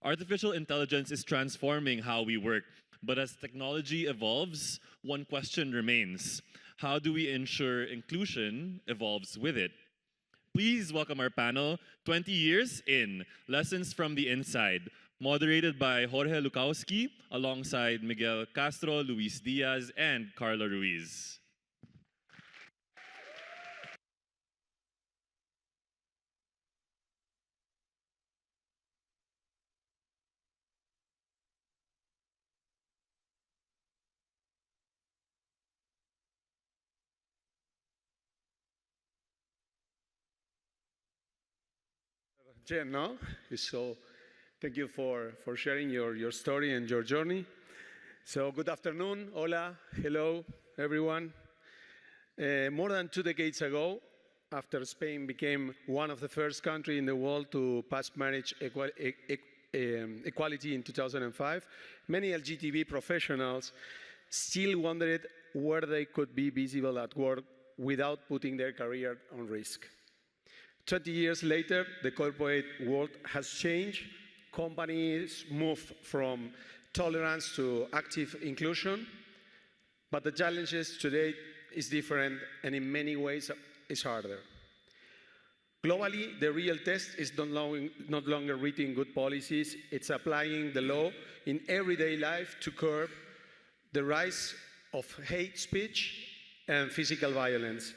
Artificial intelligence is transforming how we work, but as technology evolves, one question remains. How do we ensure inclusion evolves with it? Please welcome our panel, 20 Years In, Lessons from the Inside, moderated by Jorge Lukowski, alongside Miguel, Castro, Luis Díaz, and Carla Ruiz. Jen, no? So thank you for sharing your story and your journey. So good afternoon, hola, hello, everyone. More than 2 decades ago, after Spain became one of the first countries in the world to pass marriage equality in 2005, many LGBT professionals still wondered where they could be visible at work without putting their career on risk. 20 years later, the corporate world has changed. Companies move from tolerance to active inclusion, but the challenges today is different and in many ways is harder. Globally, the real test is not longer writing good policies, it's applying the law in everyday life to curb the rise of hate speech and physical violence,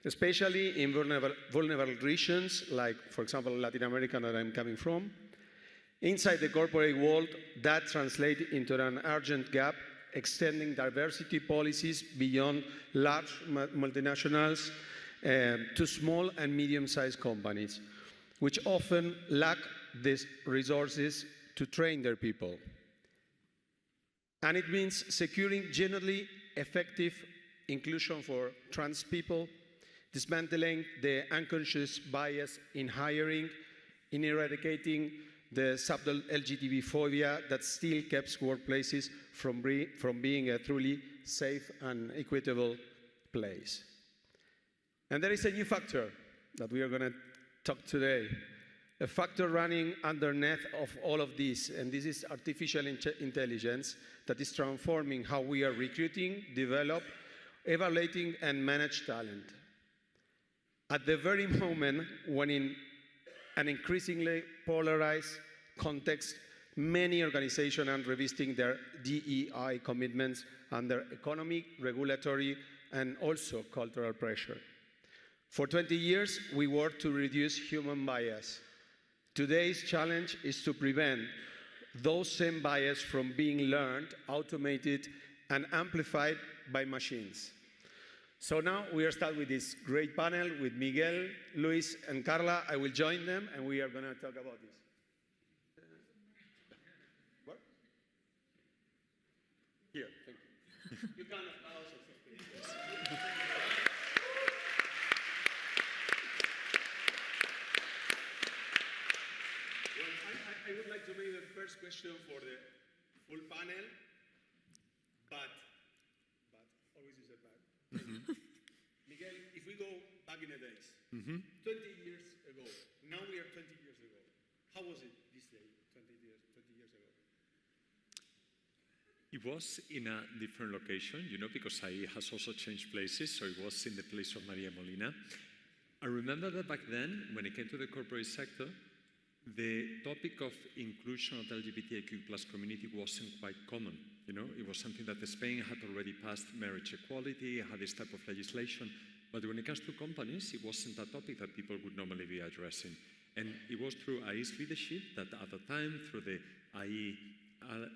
especially in vulnerable regions, like, for example, Latin America that I'm coming from. Inside the corporate world, that translates into an urgent gap, extending diversity policies beyond large multinationals to small and medium-sized companies, which often lack the resources to train their people. And it means securing genuinely effective inclusion for trans people, dismantling the unconscious bias in hiring, in eradicating the subtle LGBT phobia that still keeps workplaces from being a truly safe and equitable place. And there is a new factor that we are going to talk today, a factor running underneath of all of this, and this is artificial intelligence that is transforming how we are recruiting, develop, evaluating, and manage talent. At the very moment when in an increasingly polarized context, many organizations are revisiting their DEI commitments under economic, regulatory, and also cultural pressure. For 20 years, we worked to reduce human bias. Today's challenge is to prevent those same bias from being learned, automated, and amplified by machines. So now we are starting with this great panel with Miguel, Luis, and Carla. I will join them, and we are going to talk about this. What? Here, thank you. You can also speak. I would like to make the first question for the full panel, but always is a but. Miguel, if we go back in the days, 20 years ago, now we are 20 years ago. How was it this day, 20 years ago? It was in a different location, because I has also changed places, so it was in the place of Maria Molina. I remember that back then, when it came to the corporate sector, the topic of inclusion of the LGBTIQ+ community wasn't quite common. It was something that Spain had already passed marriage equality, had this type of legislation, but when it comes to companies, it wasn't a topic that people would normally be addressing. And it was through IE's leadership that at the time, through the IE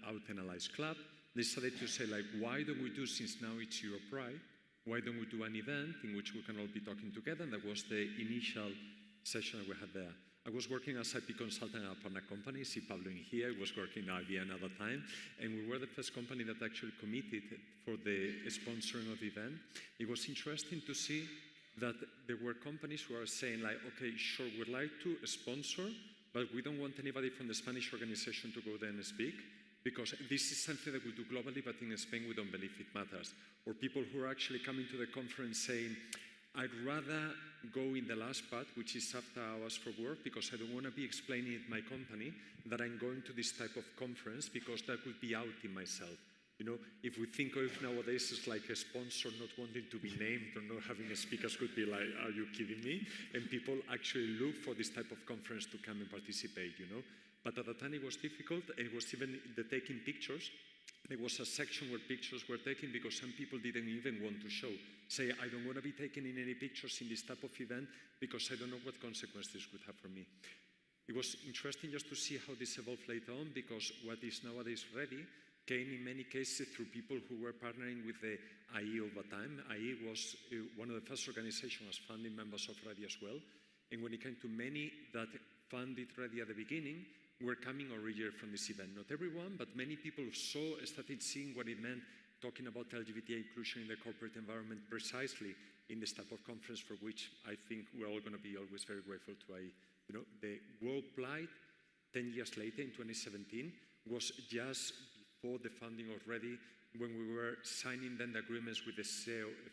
Out and Allies Club, they decided to say, why don't we do, since now it's Europe Pride, why don't we do an event in which we can all be talking together? And that was the initial session that we had there. I was working as IP consultant at a partner company, C. Pablo in here, I was working at IBM at the time, and we were the first company that actually committed for the sponsoring of the event. It was interesting to see that there were companies who are saying okay, sure, we'd like to sponsor, but we don't want anybody from the Spanish organization to go there and speak, because this is something that we do globally, but in Spain we don't believe it matters. Or people who are actually coming to the conference saying, I'd rather go in the last part, which is after hours for work, because I don't want to be explaining at my company that I'm going to this type of conference, because that would be outing myself. You know, if we think of nowadays as like a sponsor not wanting to be named or not having a speakers could be like, are you kidding me? And people actually look for this type of conference to come and participate, you know. But at the time it was difficult. It was even the taking pictures. There was a section where pictures were taken because some people didn't even want to show. Say, I don't want to be taken in any pictures in this type of event because I don't know what consequences would have for me. It was interesting just to see how this evolved later on, because what is nowadays REDI came in many cases through people who were partnering with the IE over time. IE was one of the first organizations as founding members of REDI as well. And when it came to many that funded REDI at the beginning, were coming originally from this event. Not everyone, but many people started seeing what it meant talking about LGBT inclusion in the corporate environment precisely in this type of conference, for which I think we're all going to be always very grateful to IE. You know, the Worldwide, 10 years later in 2017, was just before the founding of REDI, when we were signing then the agreements with the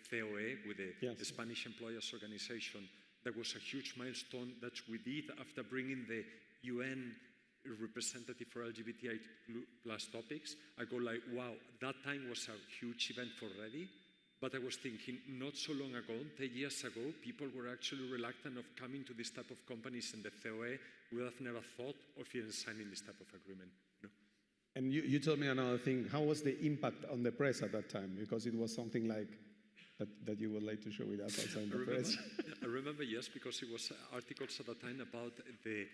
COE, with the Spanish Employers Organization. That was a huge milestone that we did after bringing the UN representative for LGBTI plus topics. I go like, wow, that time was a huge event for REDI. But I was thinking, not so long ago, 10 years ago, people were actually reluctant of coming to this type of companies, and the COE would have never thought of even signing this type of agreement. You know? And you told me another thing. How was the impact on the press at that time? Because it was something like that you would like to share with us also in the press. I remember, yes, because it was articles at the time about the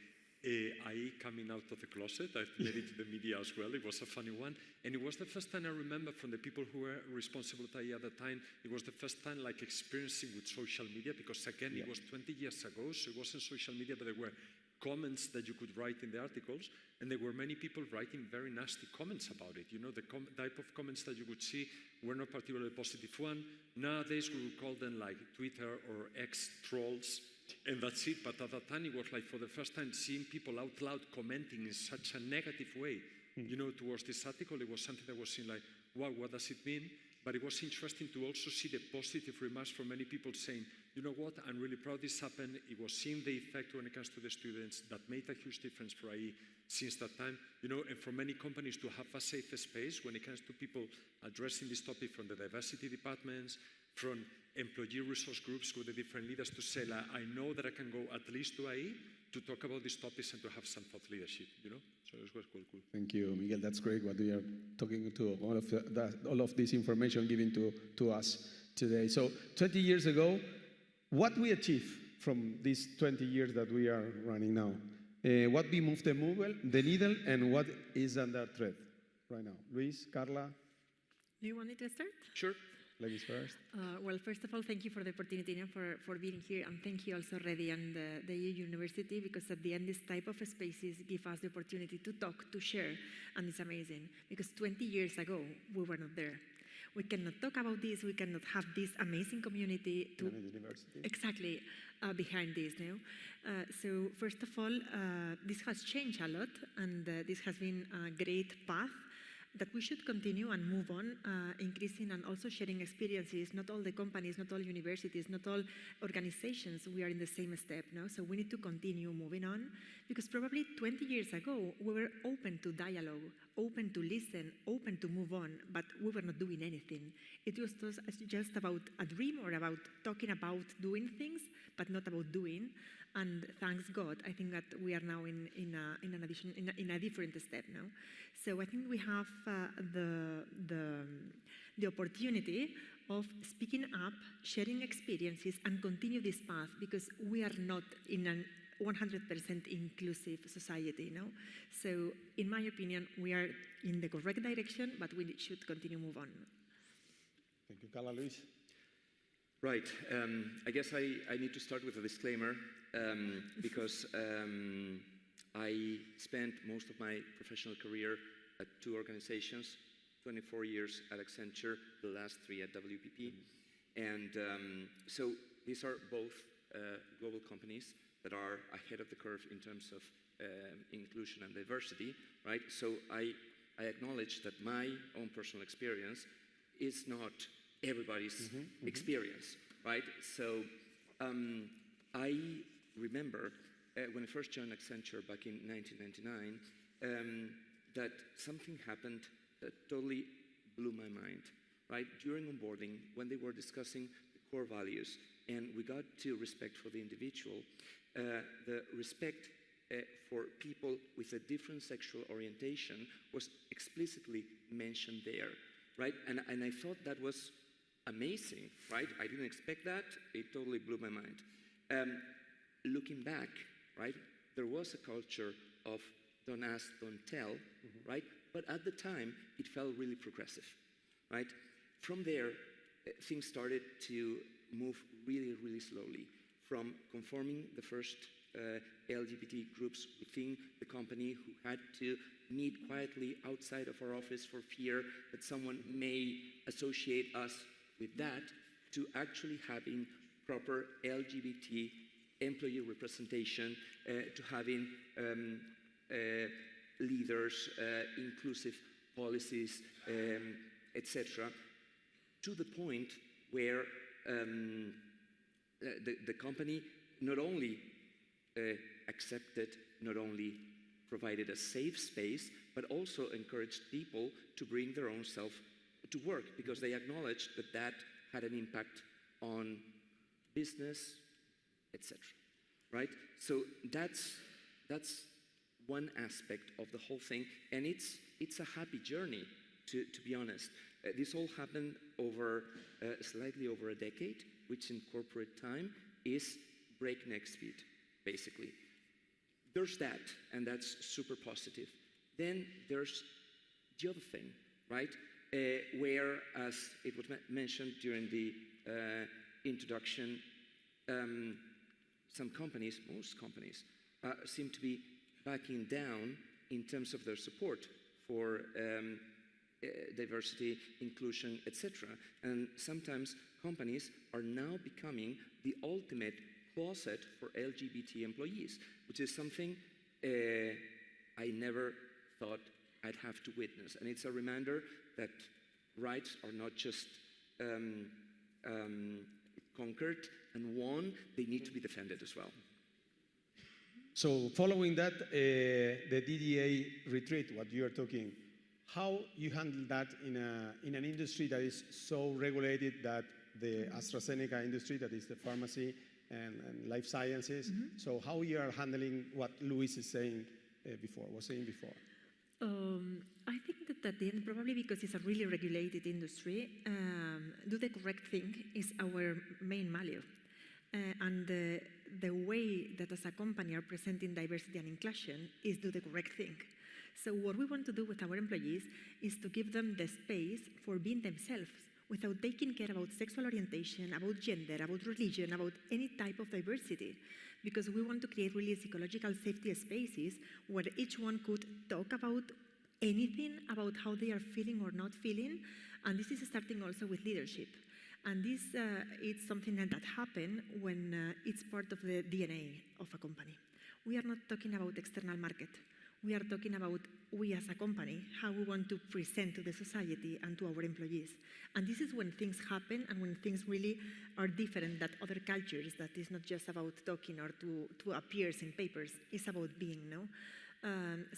IE coming out of the closet. I've made it to the media as well. It was a funny one. And it was the first time I remember from the people who were responsible at IE at the time, it was the first time like experiencing with social media, because again, it was 20 years ago, so it wasn't social media, but there were comments that you could write in the articles, and there were many people writing very nasty comments about it. You know, the type of comments that you would see were not particularly positive one. Nowadays, we would call them like Twitter or X trolls, and that's it. But at that time, it was like for the first time seeing people out loud commenting in such a negative way, you know, towards this article. It was something that was seen like, wow, what does it mean? But it was interesting to also see the positive remarks from many people saying, you know what, I'm really proud this happened. It was seeing the effect when it comes to the students that made a huge difference for IE since that time. You know, and for many companies to have a safe space when it comes to people addressing this topic from the diversity departments, from employee resource groups with the different leaders to say, like, I know that I can go at least to IE to talk about these topics and to have some thought leadership, you know? So it was quite cool. Thank you, Miguel. That's great what we are talking to, all of this information given to us today. So 20 years ago, what we achieved from these 20 years that we are running now? What we moved the needle, and what is under threat right now? Luis, Carla? Do you want me to start? Sure. Ladies first. Well, first of all, thank you for the opportunity and for being here, and thank you also, REDI and the EU University, because at the end, this type of spaces give us the opportunity to talk, to share, and it's amazing, because 20 years ago, we were not there. We cannot talk about this, we cannot have this amazing community to exactly behind this now. So first of all, this has changed a lot, and this has been a great path that we should continue and move on, increasing and also sharing experiences. Not all the companies, not all universities, not all organizations, we are in the same step now. So we need to continue moving on, because probably 20 years ago, we were open to dialogue, open to listen, open to move on, but we were not doing anything. It was just about a dream or about talking about doing things, but not about doing. And thanks God, I think that we are now in a different step now. So I think we have the opportunity of speaking up, sharing experiences, and continue this path, because we are not in a 100% inclusive society now. So in my opinion, we are in the correct direction, but we should continue to move on. Thank you, Carla. Luis? Right. I guess I need to start with a disclaimer, because I spent most of my professional career at 2 organizations, 24 years at Accenture, the last 3 at WPP. And so these are both global companies that are ahead of the curve in terms of inclusion and diversity, right? So I acknowledge that my own personal experience is not everybody's experience, right? So I remember when I first joined Accenture back in 1999, that something happened that totally blew my mind, right? During onboarding, when they were discussing the core values, and we got to respect for the individual, the respect for people with a different sexual orientation was explicitly mentioned there, right? And I thought that was amazing, right? I didn't expect that. It totally blew my mind. Looking back, right, there was a culture of don't ask, don't tell, right? But at the time, it felt really progressive, right? From there, things started to move really, really slowly, from conforming the first LGBT groups within the company who had to meet quietly outside of our office for fear that someone may associate us with that, to actually having proper LGBT employee representation, to having leaders, inclusive policies, etc., to the point where the company not only accepted, not only provided a safe space, but also encouraged people to bring their own self to work, because they acknowledged that that had an impact on business, etc. Right? So that's one aspect of the whole thing, and it's a happy journey, to be honest. This all happened over slightly over a decade, which in corporate time is breakneck speed, basically. There's that, and that's super positive. Then there's the other thing, right? Where, as it was mentioned during the introduction, some companies, most companies, seem to be backing down in terms of their support for diversity, inclusion, etc. And sometimes companies are now becoming the ultimate closet for LGBT employees, which is something I never thought I'd have to witness. And it's a reminder that rights are not just conquered and won, they need to be defended as well. So following that, the DDA retreat, what you are talking, how you handle that in an industry that is so regulated, that the AstraZeneca industry, that is the pharmacy and life sciences. So how you are handling what Luis is saying was saying before? I think that at the end, probably because it's a really regulated industry, do the correct thing is our main value. And the way that as a company are presenting diversity and inclusion is do the correct thing. So what we want to do with our employees is to give them the space for being themselves without taking care about sexual orientation, about gender, about religion, about any type of diversity. Because we want to create really psychological safety spaces where each one could talk about anything about how they are feeling or not feeling. And this is starting also with leadership. And this is something that happens when it's part of the DNA of a company. We are not talking about external market. We are talking about we as a company, how we want to present to the society and to our employees. And this is when things happen and when things really are different than other cultures, that is not just about talking or to appear in papers, it's about being, no?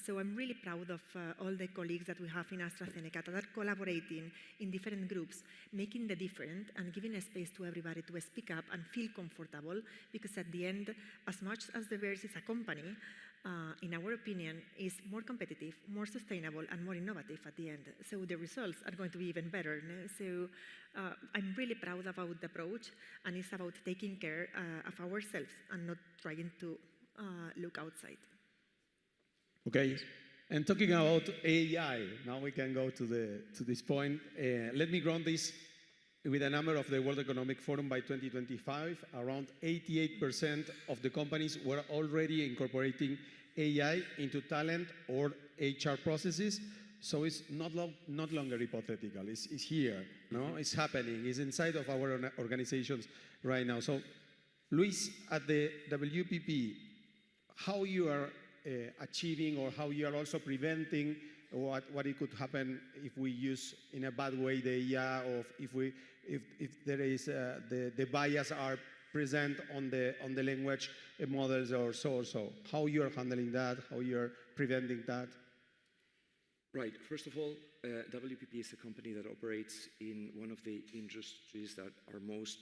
So I'm really proud of all the colleagues that we have in AstraZeneca that are collaborating in different groups, making the difference and giving a space to everybody to speak up and feel comfortable, because at the end, as much as diverse is a company, in our opinion, is more competitive, more sustainable, and more innovative at the end. So the results are going to be even better. No? So I'm really proud about the approach, and it's about taking care of ourselves and not trying to look outside. Okay, and talking about AI, now we can go to this point. Let me ground this with a number of the World Economic Forum. By 2025, around 88% of the companies were already incorporating AI into talent or HR processes. So it's not longer hypothetical. It's here. No, it's happening. It's inside of our organizations right now. So, Luis, at the WPP, how you are achieving, or how you are also preventing what it could happen if we use in a bad way the AI, or if there is the bias are present on the language models or so. How you are handling that? How you are preventing that? Right. First of all, WPP is a company that operates in one of the industries that are most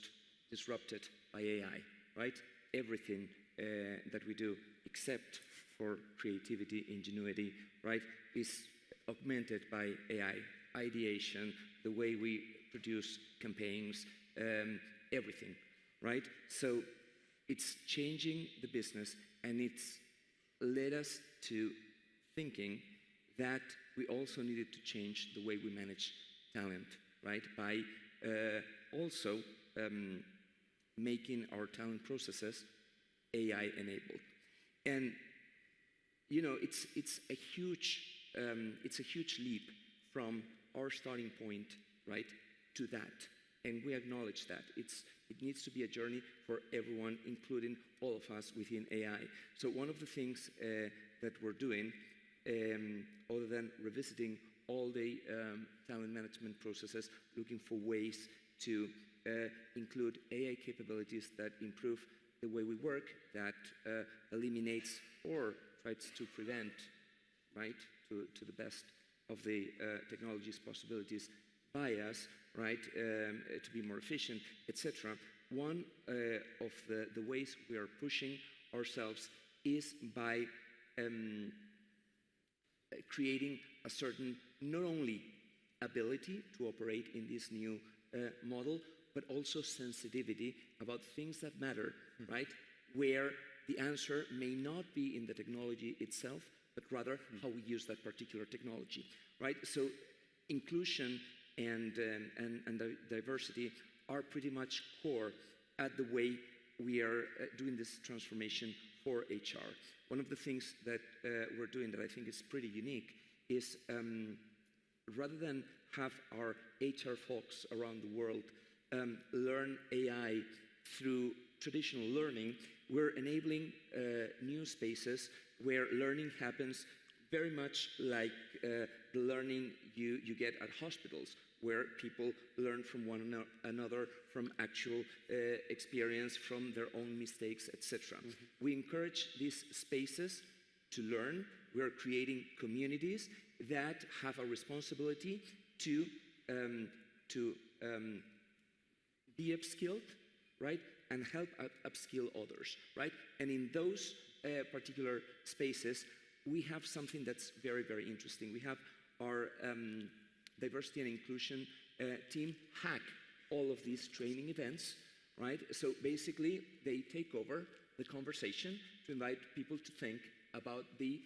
disrupted by AI, right? Everything that we do, except for creativity, ingenuity, right, is augmented by AI. Ideation, the way we produce campaigns, everything, right? So it's changing the business, and it's led us to thinking that we also needed to change the way we manage talent, right? By also making our talent processes AI enabled. And you know, it's a huge leap from our starting point, right, to that. And we acknowledge that. It needs to be a journey for everyone, including all of us within AI. So one of the things that we're doing, other than revisiting all the talent management processes, looking for ways to include AI capabilities that improve the way we work, that eliminates or tries to prevent, right, to the best of the technology's possibilities, bias, right, to be more efficient, etc. One of the ways we are pushing ourselves is by creating a certain, not only ability to operate in this new model, but also sensitivity about things that matter, right? Where the answer may not be in the technology itself, but rather how we use that particular technology, right? So inclusion and diversity are pretty much core at the way we are doing this transformation for HR. One of the things that we're doing that I think is pretty unique is rather than have our HR folks around the world learn AI through traditional learning, we're enabling new spaces where learning happens very much like the learning you get at hospitals, where people learn from one another, from actual experience, from their own mistakes, etc. We encourage these spaces to learn. We are creating communities that have a responsibility to be upskilled, right, and help upskill others, right? And in those particular spaces, we have something that's very, very interesting. We have our diversity and inclusion team hack all of these training events, right? So basically, they take over the conversation to invite people to think about the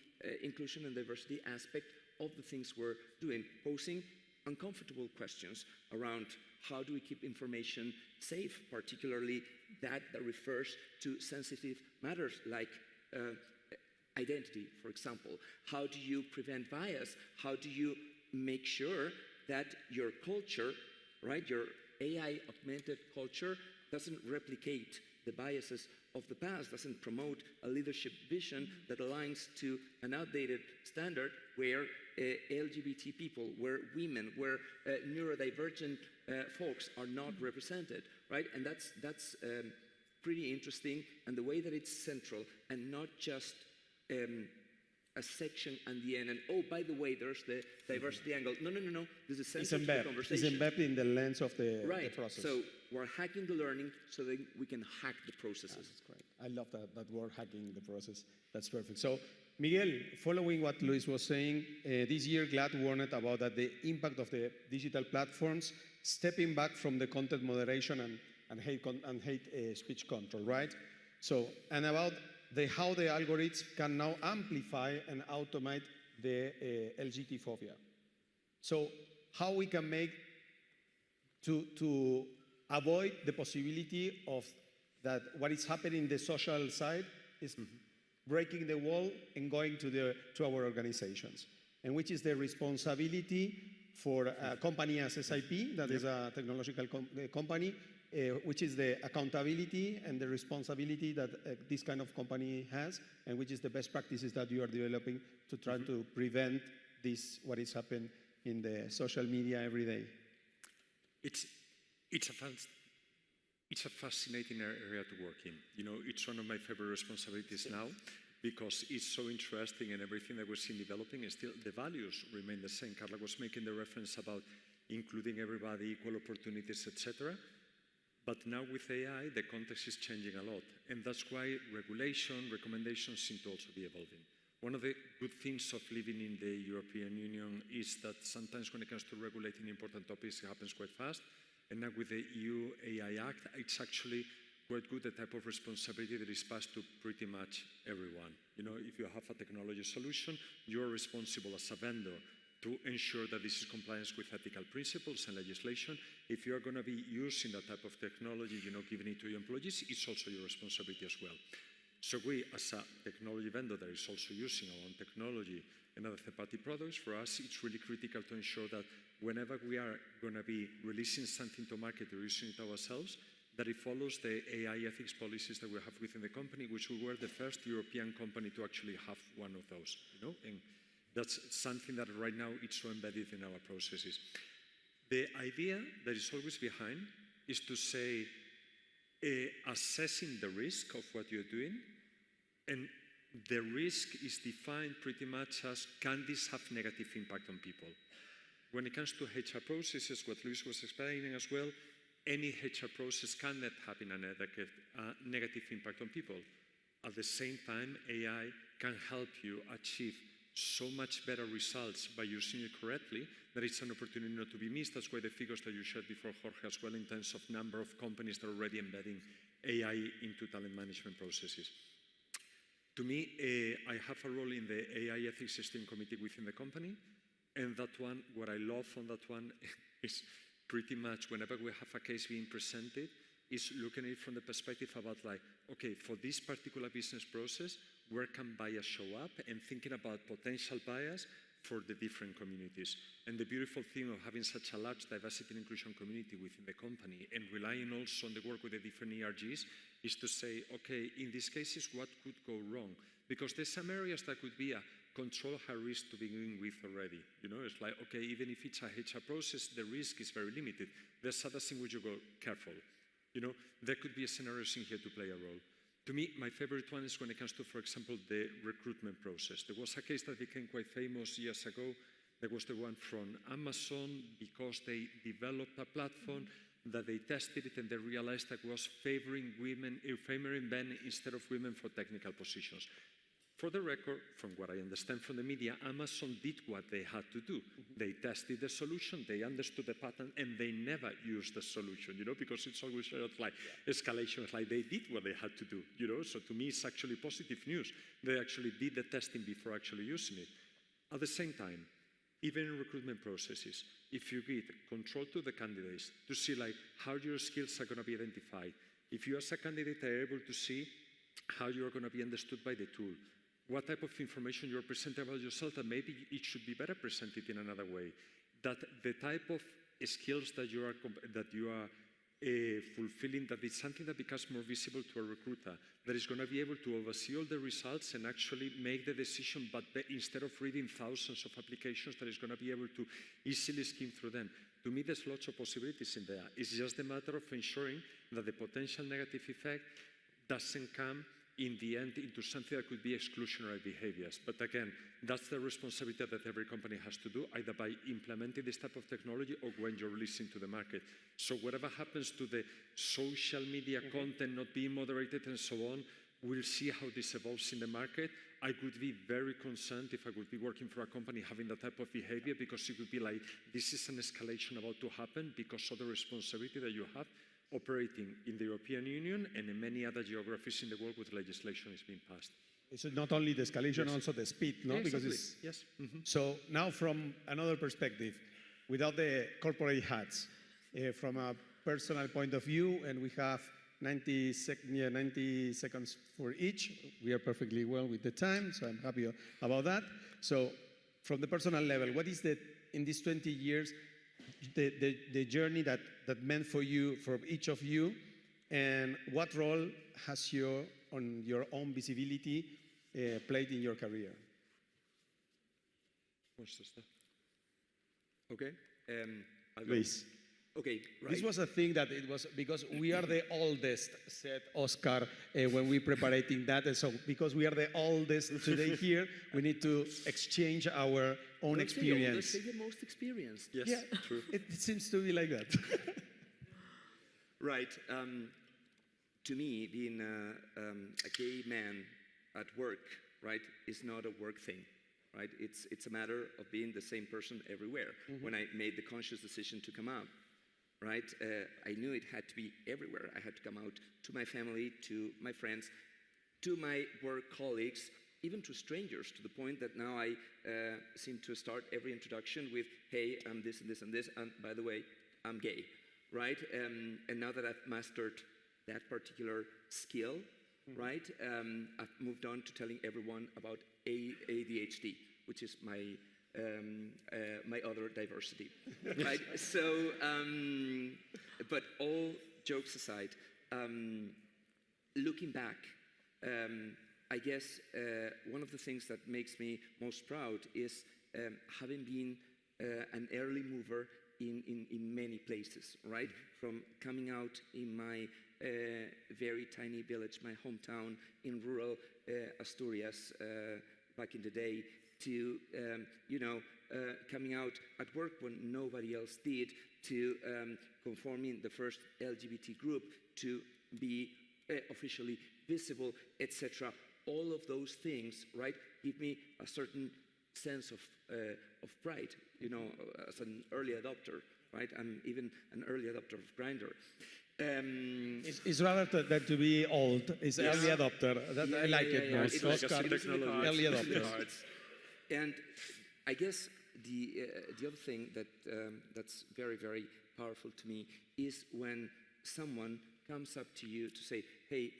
inclusion and diversity aspect of the things we're doing, posing uncomfortable questions around how do we keep information safe, particularly that refers to sensitive matters like identity, for example. How do you prevent bias? How do you make sure that your culture, right, your AI augmented culture doesn't replicate the biases of the past, doesn't promote a leadership vision that aligns to an outdated standard where LGBT people, where women, where neurodivergent folks are not represented, right? And that's pretty interesting, and the way that it's central and not just a section and the end, and oh, by the way, there's the diversity angle. No. This is central to the conversation. It's embedded in the lens of the process. So we're hacking the learning so that we can hack the processes. That's great. I love that word, hacking the process. That's perfect. So, Miguel, following what Luis was saying, this year GLAAD warned about that the impact of the digital platforms stepping back from the content moderation and hate speech control, right? So, and about how the algorithms can now amplify and automate the LGBT phobia. So how we can make to avoid the possibility of that what is happening in the social side is breaking the wall and going to our organizations, and which is the responsibility for a company as SIP, that is a technological company, which is the accountability and the responsibility that this kind of company has, and which is the best practices that you are developing to try to prevent this, what is happening in the social media every day. It's a it's a fascinating area to work in. You know, it's one of my favorite responsibilities now because it's so interesting and everything that we're seeing developing, and still the values remain the same. Carla was making the reference about including everybody, equal opportunities, etc. But now with AI, the context is changing a lot. And that's why regulation, recommendations seem to also be evolving. One of the good things of living in the European Union is that sometimes when it comes to regulating important topics, it happens quite fast. And now with the EU AI Act, it's actually quite good, the type of responsibility that is passed to pretty much everyone. You know, if you have a technology solution, you're responsible as a vendor to ensure that this is compliance with ethical principles and legislation. If you are going to be using that type of technology, you know, giving it to your employees, it's also your responsibility as well. So we, as a technology vendor that is also using our own technology and other third-party products, for us, it's really critical to ensure that whenever we are going to be releasing something to market or using it ourselves, that it follows the AI ethics policies that we have within the company, which we were the first European company to actually have one of those, you know, and that's something that right now it's so embedded in our processes. The idea that is always behind is to say, assessing the risk of what you're doing, and the risk is defined pretty much as, can this have negative impact on people? When it comes to HR processes, what Luis was explaining as well, any HR process cannot have a negative impact on people. At the same time, AI can help you achieve so much better results by using it correctly that it's an opportunity not to be missed. That's why the figures that you shared before, Jorge, as well, in terms of number of companies that are already embedding AI into talent management processes. To me, I have a role in the AI ethics steering committee within the company, and that one, what I love on that one is pretty much whenever we have a case being presented, is looking at it from the perspective about like, okay, for this particular business process, where can bias show up, and thinking about potential bias for the different communities. And the beautiful thing of having such a large diversity and inclusion community within the company and relying also on the work with the different ERGs is to say, okay, in these cases, what could go wrong? Because there's some areas that could be a control high risk to begin with already. You know, it's like, okay, even if it's a HR process, the risk is very limited. There's other things which you go, careful. You know, there could be scenarios in here to play a role. To me, my favorite one is when it comes to, for example, the recruitment process. There was a case that became quite famous years ago. There was the one from Amazon, because they developed a platform that they tested it and they realized that was favoring men instead of women for technical positions. For the record, from what I understand from the media, Amazon did what they had to do. They tested the solution, they understood the pattern, and they never used the solution, you know, because it's always like escalation, it's like they did what they had to do, you know. So to me, it's actually positive news. They actually did the testing before actually using it. At the same time, even in recruitment processes, if you give control to the candidates to see like how your skills are going to be identified, if you as a candidate are able to see how you're going to be understood by the tool, what type of information you're presenting about yourself, that maybe it should be better presented in another way, that the type of skills that you are fulfilling, that it's something that becomes more visible to a recruiter, that is going to be able to oversee all the results and actually make the decision, but instead of reading thousands of applications, that is going to be able to easily skim through them. To me, there's lots of possibilities in there. It's just a matter of ensuring that the potential negative effect doesn't come in the end into something that could be exclusionary behaviors. But again, that's the responsibility that every company has to do, either by implementing this type of technology or when you're releasing to the market. So whatever happens to the social media content not being moderated and so on, we'll see how this evolves in the market. I would be very concerned if I would be working for a company having that type of behavior, because it would be like, this is an escalation about to happen because of the responsibility that you have operating in the European Union and in many other geographies in the world with legislation is being passed. So not only the escalation, also the speed, no? Yeah, because exactly. it's, yes. So now from another perspective, without the corporate hats, from a personal point of view, and we have 90 seconds for each. We are perfectly well with the time, so I'm happy about that. So from the personal level, what is in these 20 years, the journey that meant for you, for each of you, and what role has your own visibility played in your career? Okay. Luis. Okay, right. This was a thing that it was because we are the oldest, said Oscar when we preparating that. And so because we are the oldest today here, we need to exchange our own experience. Let's say the most experienced. Yes, Yeah, true. it seems to be like that. Right. To me, being a gay man at work, right, is not a work thing, right? It's a matter of being the same person everywhere. When I made the conscious decision to come out, right, I knew it had to be everywhere. I had to come out to my family, to my friends, to my work colleagues, even to strangers, to the point that now I seem to start every introduction with, hey, I'm this and this and this, and by the way, I'm gay, right? And now that I've mastered that particular skill, right, I've moved on to telling everyone about ADHD, which is my my other diversity, right? So, but all jokes aside, looking back, I guess one of the things that makes me most proud is having been an early mover in many places, right? From coming out in my very tiny village, my hometown in rural Asturias back in the day, to coming out at work when nobody else did, to conforming the first LGBT group, to be officially visible, etc. All of those things, right, give me a certain sense of pride, as an early adopter, right? I'm even an early adopter of Grindr. It's rather than to be old. It's early adopter. I like it more. It's like Oscar, early adopter. And I guess the other thing that that's very, very powerful to me is when someone comes up to you to say, hey,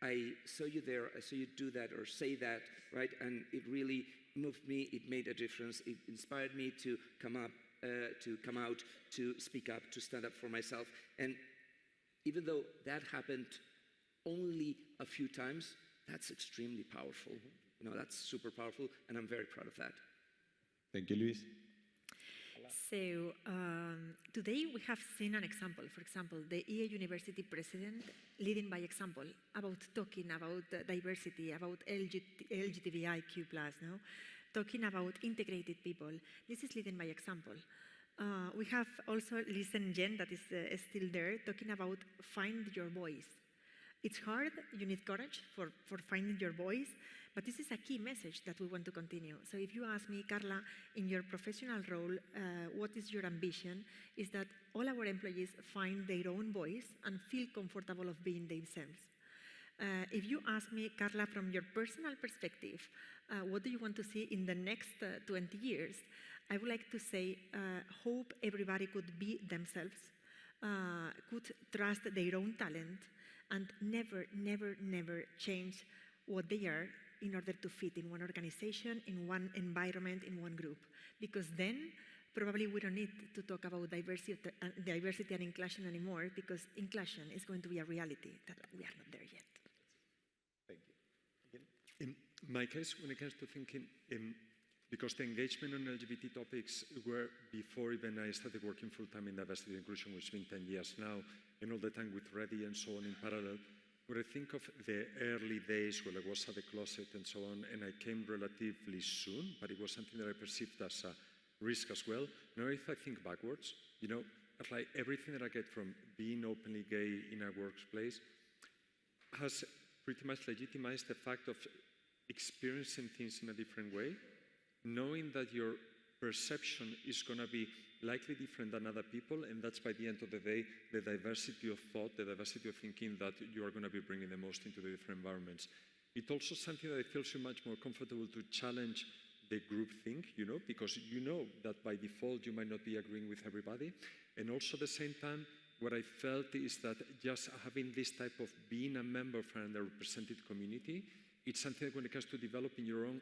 I saw you there, I saw you do that or say that, right? And it really moved me, it made a difference, it inspired me to come out, to speak up, to stand up for myself. And even though that happened only a few times, that's extremely powerful. That's super powerful, and I'm very proud of that. Thank you, Luis. So today we have seen an example. For example, the EA University president leading by example about talking about diversity, about LGBTIQ+, no? Talking about integrated people. This is leading by example. We have also listened Jen, that is still there, talking about find your voice. It's hard, you need courage for finding your voice, but this is a key message that we want to continue. So if you ask me, Carla, in your professional role, what is your ambition, is that all our employees find their own voice and feel comfortable of being themselves. If you ask me, Carla, from your personal perspective, what do you want to see in the next 20 years? I would like to say, hope everybody could be themselves, could trust their own talent, and never, never, never change what they are in order to fit in one organization, in one environment, in one group. Because then, probably we don't need to talk about diversity and inclusion anymore, because inclusion is going to be a reality that we are not there yet. Thank you. In my case, when it comes to thinking, because the engagement on LGBT topics were before even I started working full-time in diversity and inclusion, which has been 10 years now, and all the time with REDI and so on in parallel, when I think of the early days when I was at the closet and so on, and I came relatively soon, but it was something that I perceived as a risk as well. Now if I think backwards, it's like everything that I get from being openly gay in a workplace has pretty much legitimized the fact of experiencing things in a different way, knowing that your perception is going to be likely different than other people, and that's by the end of the day, the diversity of thought, the diversity of thinking that you are going to be bringing the most into the different environments. It's also something that feels you much more comfortable to challenge the group think, because you know that by default you might not be agreeing with everybody. And also at the same time, what I felt is that just having this type of being a member of an underrepresented community, it's something that when it comes to developing your own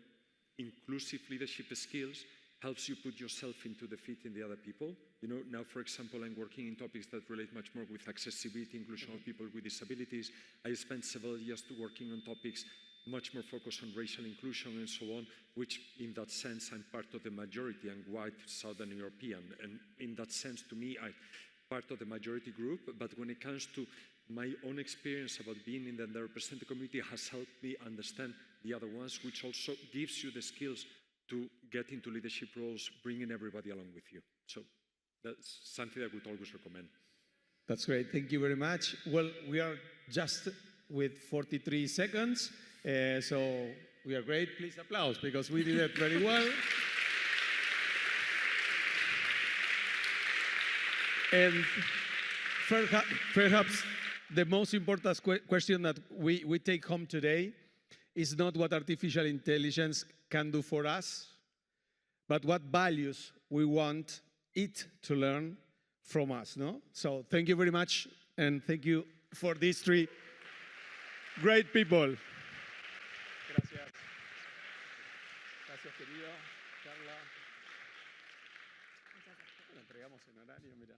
inclusive leadership skills, helps you put yourself into the fit in the other people. Now, for example, I'm working in topics that relate much more with accessibility, inclusion of people with disabilities. I spent several years working on topics much more focused on racial inclusion and so on, which in that sense, I'm part of the majority. I'm white Southern European. And in that sense, to me, part of the majority group, but when it comes to my own experience about being in the underrepresented community has helped me understand the other ones, which also gives you the skills to get into leadership roles, bringing everybody along with you. So that's something I would always recommend. That's great. Thank you very much. Well, we are just with 43 seconds, so we are great. Please applause because we did it very well. And perhaps the most important question that we take home today is not what artificial intelligence can do for us, but what values we want it to learn from us, no? So thank you very much, and thank you for these three great people. Gracias. Gracias, querido. Carla. Lo entregamos en horario, mira.